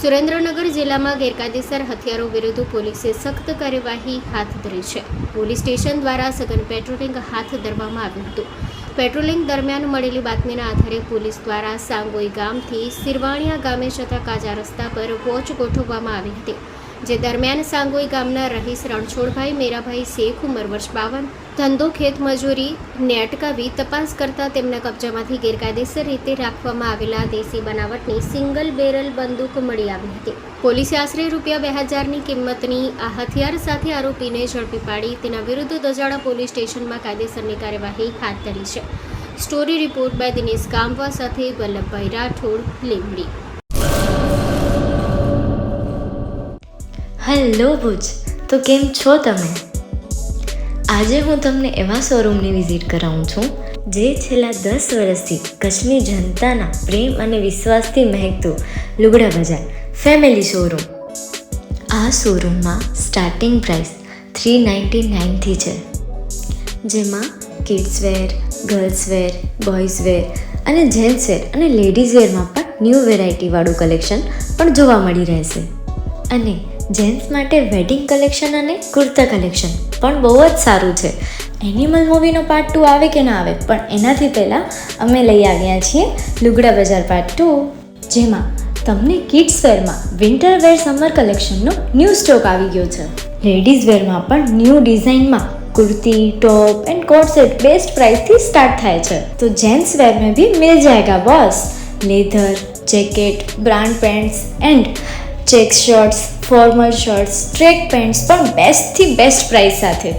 સુરેન્દ્રનગર જિલ્લામાં ગેરકાયદેસર હથિયારો વિરુદ્ધ પોલીસે સખ્ત કાર્યવાહી હાથ ધરી છે. પોલીસ સ્ટેશન દ્વારા સઘન પેટ્રોલિંગ હાથ ધરવામાં આવ્યું હતું. પેટ્રોલિંગ દરમિયાન મળેલી બાતમીના આધારે પોલીસ દ્વારા સાંગોઈ ગામથી સિરવાણિયા ગામે જતા કાચા રસ્તા પર વોચ ગોઠવવામાં આવી હતી. જે દરમિયાન સાંગોઈ ગામના રહીશ રણછોડભાઈ મેરાભાઈ શેખ ઉંમર વર્ષ 52 ધંધો ખેતમજૂરી ને અટકાવી તપાસ કરતા તેમના કબજામાંથી ગેરકાયદેસર રીતે રાખવામાં આવેલા દેશી બનાવટની સિંગલ બેરલ બંદૂક મળી આવી હતી. પોલીસે આશરે ₹2000ની કિંમતની આ હથિયાર સાથે આરોપીને ઝડપી પાડી તેના વિરુદ્ધ દજાડા પોલીસ સ્ટેશનમાં કાયદેસરની કાર્યવાહી હાથ ધરી છે. સ્ટોરી રિપોર્ટ બાય દિનેશ ગામવા સાથે વલ્લભભાઈ રાઠોડ, લીંબડી. હેલો ભુજ, તો કેમ છો તમે? આજે હું તમને એવા શોરૂમની વિઝિટ કરાવું છું જે છેલ્લા 10 વર્ષથી કચ્છની જનતાના પ્રેમ અને વિશ્વાસથી મહેકતું લુગડા બજાર ફેમિલી શોરૂમ. આ શોરૂમમાં સ્ટાર્ટિંગ પ્રાઇસ $399થી છે, જેમાં kids wear, girls wear, boys wear અને જેન્ટ્સ વેર અને લેડીઝ વેરમાં પણ ન્યૂ વેરાયટીવાળું કલેક્શન પણ જોવા મળી રહેશે. અને જેન્ટ્સ માટે વેડિંગ કલેક્શન અને કુર્તા કલેક્શન પણ બહુ જ સારું છે. એનિમલ મૂવીનો પાર્ટ 2 આવે કે ના આવે, પણ એનાથી પહેલાં અમે લઈ આવ્યા છીએ લુગડા બજાર પાર્ટ 2, જેમાં તમને કિડ્સ વેરમાં વિન્ટર વેર સમર કલેક્શનનો ન્યૂ સ્ટોક આવી ગયો છે. લેડીઝ વેરમાં પણ ન્યૂ ડિઝાઇનમાં kurti, top and coat set best price थी स्टार्ट थाय छे. तो जेंट्स वेर में भी मिल जाएगा boss. Leather, jacket, brand pants and check shirts, formal shirts, track pants પણ બેસ્ટ થી બેસ્ટ પ્રાઇસ સાથે.